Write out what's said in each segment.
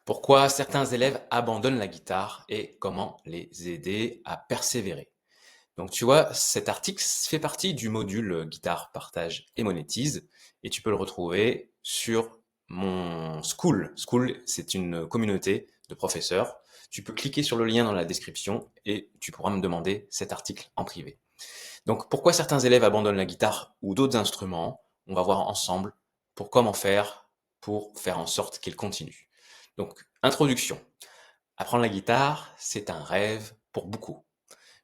Pourquoi certains élèves abandonnent la guitare et comment les aider à persévérer. Donc tu vois, cet article fait partie du module guitare, partage et monétise et tu peux le retrouver sur mon School. School, c'est une communauté de professeurs. Tu peux cliquer sur le lien dans la description et tu pourras me demander cet article en privé. Donc pourquoi certains élèves abandonnent la guitare ou d'autres instruments? On va voir ensemble pour comment faire pour faire en sorte qu'ils continuent. Donc introduction. Apprendre la guitare, c'est un rêve pour beaucoup.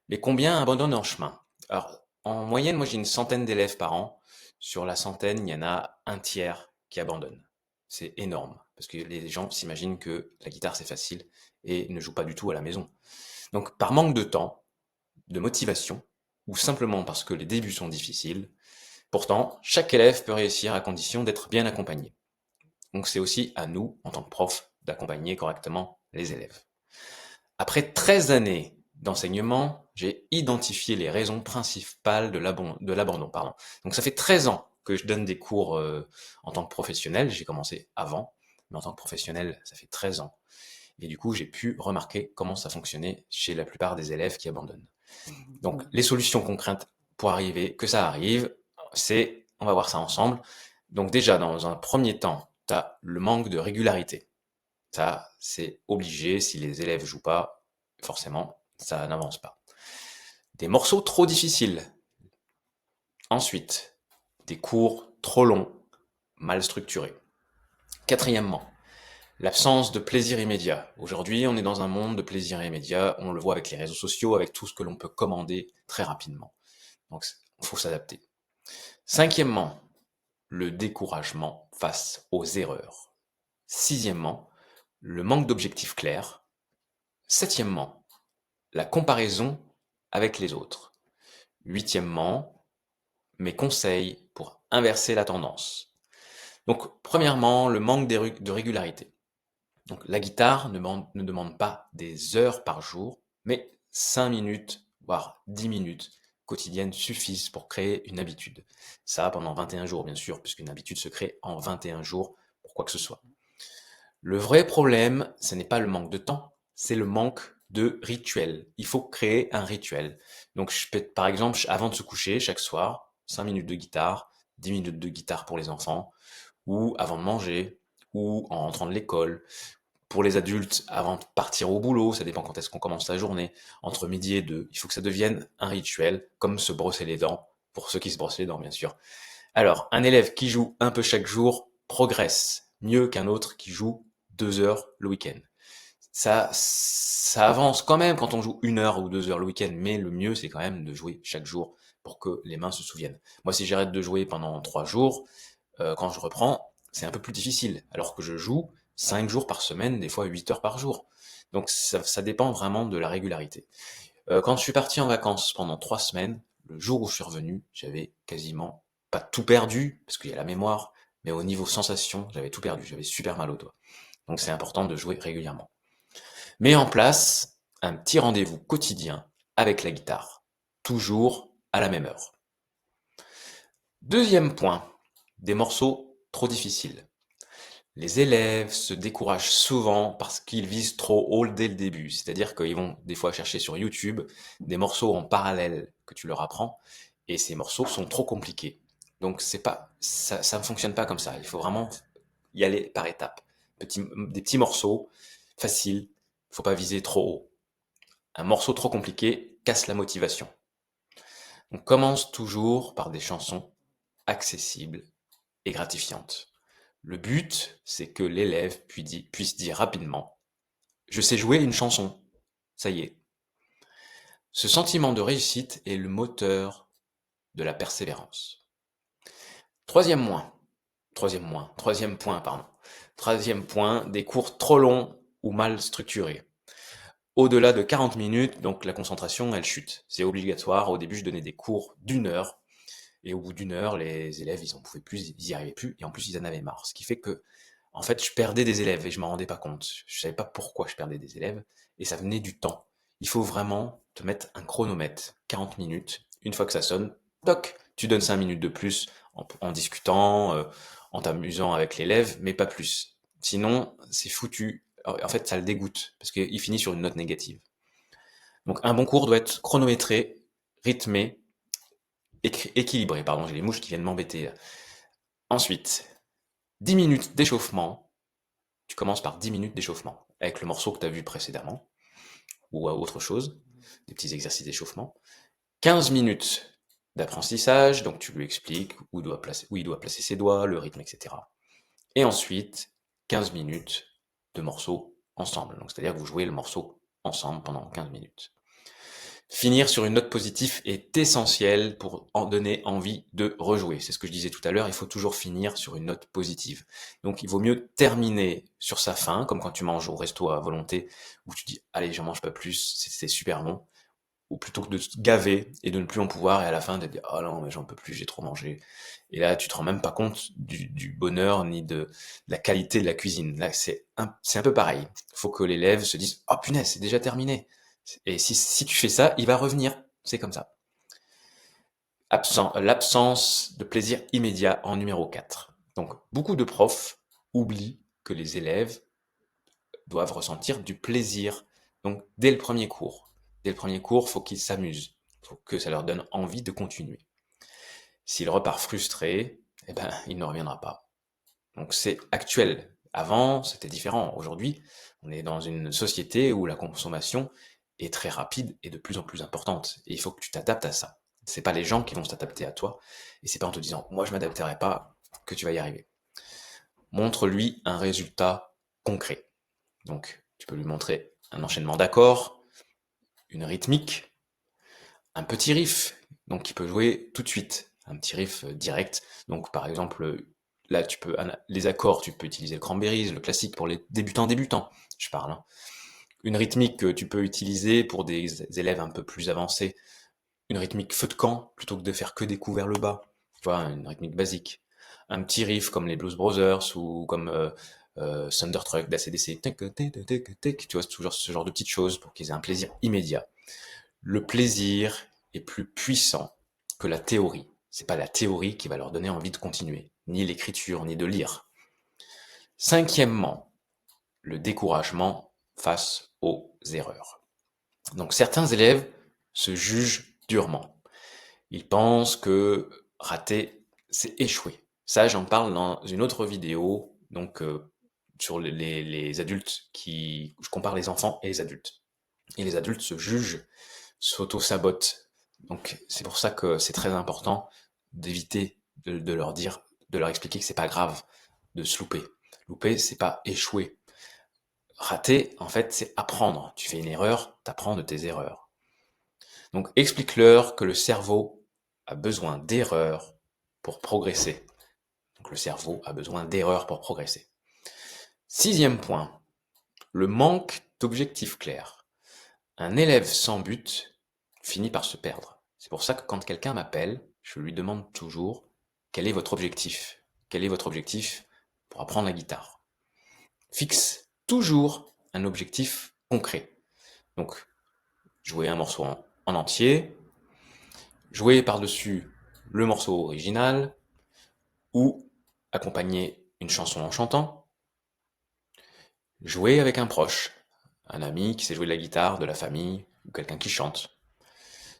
Mais combien abandonnent en chemin? Alors, en moyenne, moi j'ai une centaine d'élèves par an. Sur la centaine, il y en a un tiers qui abandonne. C'est énorme, parce que les gens s'imaginent que la guitare c'est facile et ne jouent pas du tout à la maison. Donc par manque de temps, de motivation, ou simplement parce que les débuts sont difficiles, pourtant, chaque élève peut réussir à condition d'être bien accompagné. Donc c'est aussi à nous, en tant que prof, d'accompagner correctement les élèves. Après 13 années d'enseignement, j'ai identifié les raisons principales de l'abandon. Donc ça fait 13 ans que je donne des cours en tant que professionnel. J'ai commencé avant, mais en tant que professionnel, ça fait 13 ans. Et du coup, j'ai pu remarquer comment ça fonctionnait chez la plupart des élèves qui abandonnent. Donc les solutions concrètes pour arriver, que ça arrive, on va voir ça ensemble. Donc déjà, dans un premier temps, tu as le manque de régularité. Ça, c'est obligé. Si les élèves jouent pas, forcément, ça n'avance pas. Des morceaux trop difficiles. Ensuite, des cours trop longs, mal structurés. Quatrièmement, l'absence de plaisir immédiat. Aujourd'hui, on est dans un monde de plaisir immédiat. On le voit avec les réseaux sociaux, avec tout ce que l'on peut commander très rapidement. Donc, il faut s'adapter. Cinquièmement, le découragement face aux erreurs. Sixièmement, le manque d'objectifs clairs. Septièmement, la comparaison avec les autres. Huitièmement, mes conseils pour inverser la tendance. Donc, premièrement, le manque de régularité. Donc, la guitare ne demande pas des heures par jour, mais 5 minutes, voire 10 minutes quotidiennes suffisent pour créer une habitude. Ça pendant 21 jours, bien sûr, puisqu'une habitude se crée en 21 jours pour quoi que ce soit. Le vrai problème, ce n'est pas le manque de temps, c'est le manque de rituel. Il faut créer un rituel. Donc, par exemple, avant de se coucher, chaque soir, 5 minutes de guitare, 10 minutes de guitare pour les enfants, ou avant de manger, ou en rentrant de l'école. Pour les adultes, avant de partir au boulot, ça dépend quand est-ce qu'on commence la journée, entre midi et 2. Il faut que ça devienne un rituel, comme se brosser les dents, pour ceux qui se brossent les dents, bien sûr. Alors, un élève qui joue un peu chaque jour progresse mieux qu'un autre qui joue 2 heures le week-end. Ça avance quand même quand on joue 1 heure ou 2 heures le week-end, mais le mieux c'est quand même de jouer chaque jour pour que les mains se souviennent. Moi, si j'arrête de jouer pendant 3 jours, quand je reprends, c'est un peu plus difficile, alors que je joue 5 jours par semaine, des fois 8 heures par jour. Donc ça dépend vraiment de la régularité. Quand je suis parti en vacances pendant 3 semaines, le jour où je suis revenu, j'avais quasiment pas tout perdu, parce qu'il y a la mémoire, mais au niveau sensation, j'avais tout perdu, j'avais super mal aux doigts. Donc c'est important de jouer régulièrement. Mets en place un petit rendez-vous quotidien avec la guitare, toujours à la même heure. Deuxième point, des morceaux trop difficiles. Les élèves se découragent souvent parce qu'ils visent trop haut dès le début. C'est-à-dire qu'ils vont des fois chercher sur YouTube des morceaux en parallèle que tu leur apprends, et ces morceaux sont trop compliqués. Donc ça ne fonctionne pas comme ça. Il faut vraiment y aller par étapes. Des petits morceaux faciles. Il ne faut pas viser trop haut. Un morceau trop compliqué casse la motivation. On commence toujours par des chansons accessibles et gratifiantes. Le but, c'est que l'élève puisse dire rapidement: je sais jouer une chanson. Ça y est. Ce sentiment de réussite est le moteur de la persévérance. Troisième point, pardon. Troisième point, des cours trop longs ou mal structurés. Au-delà de 40 minutes, donc la concentration, elle chute. C'est obligatoire. Au début, je donnais des cours d'1 heure. Et au bout d'1 heure, les élèves, ils en pouvaient plus, ils y arrivaient plus. Et en plus, ils en avaient marre. Ce qui fait que, en fait, je perdais des élèves et je m'en rendais pas compte. Je savais pas pourquoi je perdais des élèves. Et ça venait du temps. Il faut vraiment te mettre un chronomètre. 40 minutes. Une fois que ça sonne, toc, tu donnes 5 minutes de plus en discutant, en t'amusant avec l'élève, mais pas plus. Sinon, c'est foutu. en fait, ça le dégoûte parce qu'il finit sur une note négative. Donc, un bon cours doit être chronométré, rythmé, équilibré. Pardon, j'ai les mouches qui viennent m'embêter. Ensuite, 10 minutes d'échauffement. Tu commences par 10 minutes d'échauffement avec le morceau que tu as vu précédemment ou autre chose, des petits exercices d'échauffement. 15 minutes d'apprentissage, donc tu lui expliques où il doit placer ses doigts, le rythme, etc. Et ensuite, 15 minutes de morceaux ensemble. Donc, c'est-à-dire que vous jouez le morceau ensemble pendant 15 minutes. Finir sur une note positive est essentiel pour en donner envie de rejouer. C'est ce que je disais tout à l'heure, il faut toujours finir sur une note positive. Donc il vaut mieux terminer sur sa faim, comme quand tu manges au resto à volonté, où tu dis allez j'en mange pas plus, c'est super bon, ou plutôt que de te gaver et de ne plus en pouvoir et à la fin de te dire oh non mais j'en peux plus, j'ai trop mangé. Et là tu te rends même pas compte du bonheur ni de la qualité de la cuisine. Là c'est un peu pareil. Il faut que l'élève se dise oh punaise c'est déjà terminé. Et si tu fais ça, il va revenir. C'est comme ça. L'absence de plaisir immédiat en numéro 4. Donc, beaucoup de profs oublient que les élèves doivent ressentir du plaisir. Donc, dès le premier cours. Dès le premier cours, faut qu'ils s'amusent. Faut que ça leur donne envie de continuer. S'il repart frustré, eh ben, il ne reviendra pas. Donc, c'est actuel. Avant, c'était différent. Aujourd'hui, on est dans une société où la consommation est très rapide et de plus en plus importante. Et il faut que tu t'adaptes à ça. C'est pas les gens qui vont s'adapter à toi, et c'est pas en te disant moi je m'adapterai pas que tu vas y arriver. Montre-lui un résultat concret. Donc tu peux lui montrer un enchaînement d'accords, une rythmique, un petit riff, donc qui peut jouer tout de suite, un petit riff direct. Donc par exemple là tu peux les accords, tu peux utiliser le Cranberries, le classique pour les débutants, je parle. Hein. Une rythmique que tu peux utiliser pour des élèves un peu plus avancés, une rythmique feu de camp plutôt que de faire que des coups vers le bas. Tu vois, une rythmique basique. Un petit riff comme les Blues Brothers ou comme Thunderstruck d'ACDC. Tu vois, toujours ce genre de petites choses pour qu'ils aient un plaisir immédiat. Le plaisir est plus puissant que la théorie. C'est pas la théorie qui va leur donner envie de continuer, ni l'écriture, ni de lire. Cinquièmement, le découragement face aux erreurs. Donc certains élèves se jugent durement. Ils pensent que rater, c'est échouer. Ça, j'en parle dans une autre vidéo, donc sur les adultes je compare les enfants et les adultes. Et les adultes se jugent, s'auto-sabotent. Donc c'est pour ça que c'est très important d'éviter de leur dire, de leur expliquer que c'est pas grave de se louper. Louper, c'est pas échouer. Rater, en fait, c'est apprendre. Tu fais une erreur, t'apprends de tes erreurs. Donc explique-leur que le cerveau a besoin d'erreurs pour progresser. Donc le cerveau a besoin d'erreurs pour progresser. Sixième point, le manque d'objectifs clairs. Un élève sans but finit par se perdre. C'est pour ça que quand quelqu'un m'appelle, je lui demande toujours quel est votre objectif. Quel est votre objectif pour apprendre la guitare? Fixe toujours un objectif concret. Donc, jouer un morceau en entier, jouer par-dessus le morceau original, ou accompagner une chanson en chantant, jouer avec un proche, un ami qui sait jouer de la guitare, de la famille, ou quelqu'un qui chante.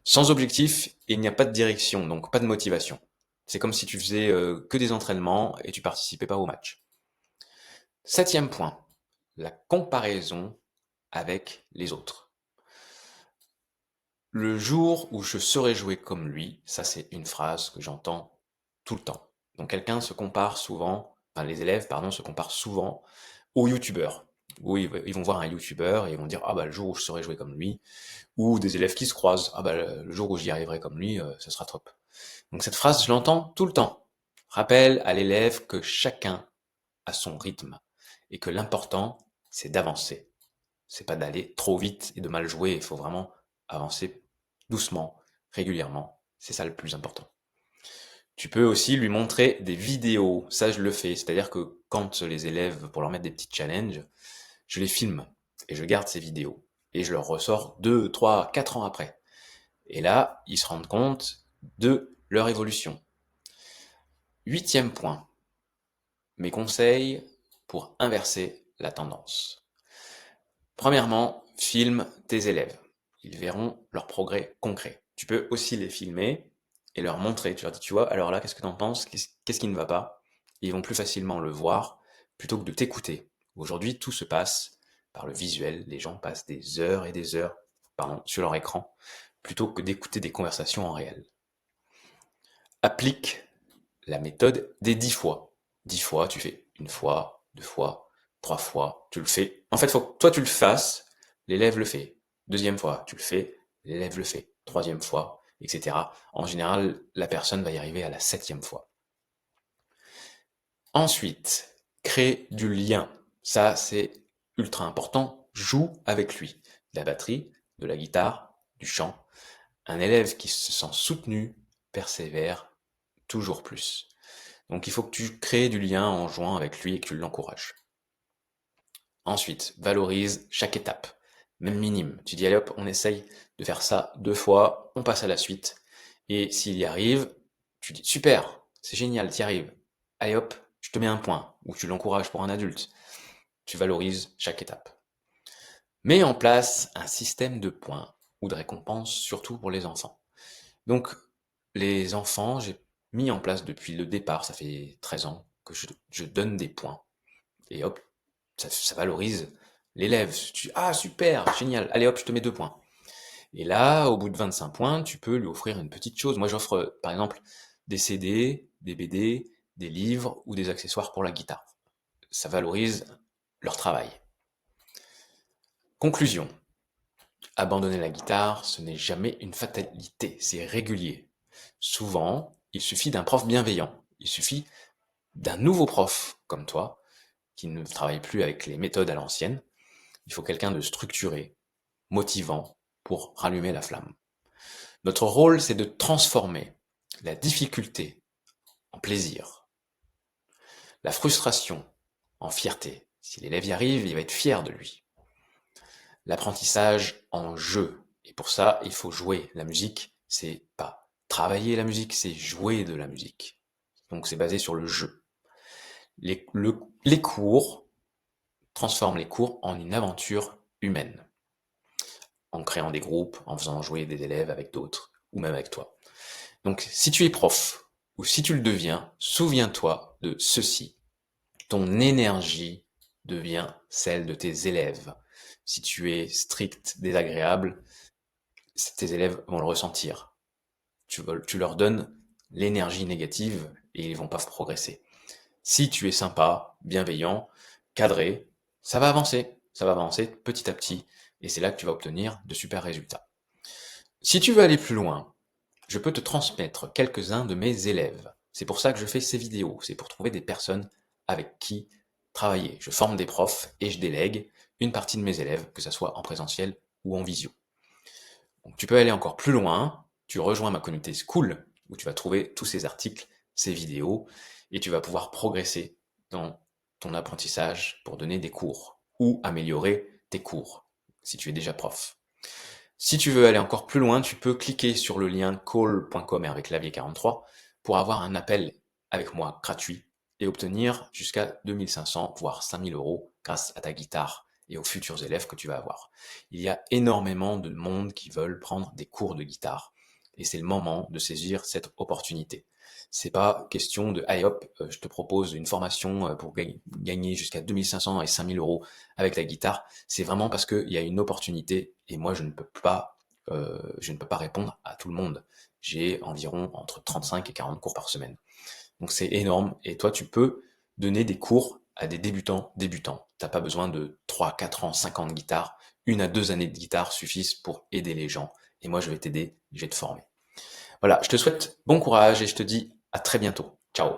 Sans objectif, il n'y a pas de direction, donc pas de motivation. C'est comme si tu faisais que des entraînements et tu participais pas au match. Septième point, la comparaison avec les autres. Le jour où je saurai jouer comme lui, ça c'est une phrase que j'entends tout le temps. Donc quelqu'un se compare souvent, enfin les élèves, pardon, se comparent souvent aux youtubeurs. Oui, ils vont voir un youtubeur et ils vont dire ah bah le jour où je saurai jouer comme lui, ou des élèves qui se croisent, ah bah le jour où j'y arriverai comme lui, ce sera top. Donc cette phrase, je l'entends tout le temps. Rappelle à l'élève que chacun a son rythme et que l'important c'est d'avancer. C'est pas d'aller trop vite et de mal jouer, il faut vraiment avancer doucement, régulièrement. C'est ça le plus important. Tu peux aussi lui montrer des vidéos, ça je le fais, c'est-à-dire que quand les élèves, pour leur mettre des petits challenges, je les filme et je garde ces vidéos et je leur ressors 2, 3, 4 ans après. Et là, ils se rendent compte de leur évolution. Huitième point, mes conseils pour inverser la tendance. Premièrement, filme tes élèves. Ils verront leur progrès concret. Tu peux aussi les filmer et leur montrer. Tu leur dis, tu vois, alors là, qu'est-ce que tu en penses? Qu'est-ce qui ne va pas? Et ils vont plus facilement le voir plutôt que de t'écouter. Aujourd'hui, tout se passe par le visuel. Les gens passent des heures et des heures, pardon, sur leur écran plutôt que d'écouter des conversations en réel. Applique la méthode des 10 fois. 10 fois, tu fais une fois, deux fois, trois fois, tu le fais. En fait, il faut que toi tu le fasses, l'élève le fait. Deuxième fois, tu le fais, l'élève le fait. Troisième fois, etc. En général, la personne va y arriver à la 7e fois. Ensuite, crée du lien. Ça, c'est ultra important. Joue avec lui. De la batterie, de la guitare, du chant. Un élève qui se sent soutenu persévère toujours plus. Donc il faut que tu crées du lien en jouant avec lui et que tu l'encourages. Ensuite, valorise chaque étape, même minime. Tu dis allez hop, on essaye de faire ça 2 fois, on passe à la suite. Et s'il y arrive, tu dis super, c'est génial, t'y arrives. Allez hop, je te mets un point, ou tu l'encourages pour un adulte. Tu valorises chaque étape. Mets en place un système de points ou de récompenses, surtout pour les enfants. Donc, les enfants, j'ai mis en place depuis le départ, ça fait 13 ans, que je donne des points. Et hop, ça valorise l'élève. Ah, super, génial, allez hop, je te mets 2 points. Et là, au bout de 25 points, tu peux lui offrir une petite chose. Moi, j'offre, par exemple, des CD, des BD, des livres ou des accessoires pour la guitare. Ça valorise leur travail. Conclusion. Abandonner la guitare, ce n'est jamais une fatalité, c'est régulier. Souvent, il suffit d'un prof bienveillant. Il suffit d'un nouveau prof comme toi, qui ne travaille plus avec les méthodes à l'ancienne. Il faut quelqu'un de structuré, motivant, pour rallumer la flamme. Notre rôle, c'est de transformer la difficulté en plaisir, la frustration en fierté. Si l'élève y arrive, il va être fier de lui. L'apprentissage en jeu. Et pour ça, il faut jouer. La musique, c'est pas travailler la musique, c'est jouer de la musique. Donc c'est basé sur le jeu. Les cours transforment les cours en une aventure humaine, en créant des groupes, en faisant jouer des élèves avec d'autres, ou même avec toi. Donc si tu es prof, ou si tu le deviens, souviens-toi de ceci. Ton énergie devient celle de tes élèves. Si tu es strict, désagréable, tes élèves vont le ressentir. Tu leur donnes l'énergie négative et ils vont pas progresser. Si tu es sympa, bienveillant, cadré, ça va avancer petit à petit, et c'est là que tu vas obtenir de super résultats. Si tu veux aller plus loin, je peux te transmettre quelques-uns de mes élèves. C'est pour ça que je fais ces vidéos, c'est pour trouver des personnes avec qui travailler. Je forme des profs et je délègue une partie de mes élèves, que ce soit en présentiel ou en visio. Donc tu peux aller encore plus loin, tu rejoins ma communauté School, où tu vas trouver tous ces articles, ces vidéos, et tu vas pouvoir progresser dans ton apprentissage pour donner des cours, ou améliorer tes cours, si tu es déjà prof. Si tu veux aller encore plus loin, tu peux cliquer sur le lien call.com avec clavier 43 pour avoir un appel avec moi gratuit et obtenir jusqu'à 2500 voire 5000 euros grâce à ta guitare et aux futurs élèves que tu vas avoir. Il y a énormément de monde qui veulent prendre des cours de guitare et c'est le moment de saisir cette opportunité. C'est pas question de allez hop, je te propose une formation pour gagner jusqu'à 2500 et 5000 euros avec la guitare. C'est vraiment parce qu'il y a une opportunité et moi je ne peux pas répondre à tout le monde. J'ai environ entre 35 et 40 cours par semaine. Donc c'est énorme et toi tu peux donner des cours à des débutants. T'as pas besoin de 3, 4 ans, 5 ans de guitare. 1 à 2 années de guitare suffisent pour aider les gens. Et moi je vais t'aider, je vais te former. Voilà, je te souhaite bon courage et je te dis à très bientôt. Ciao.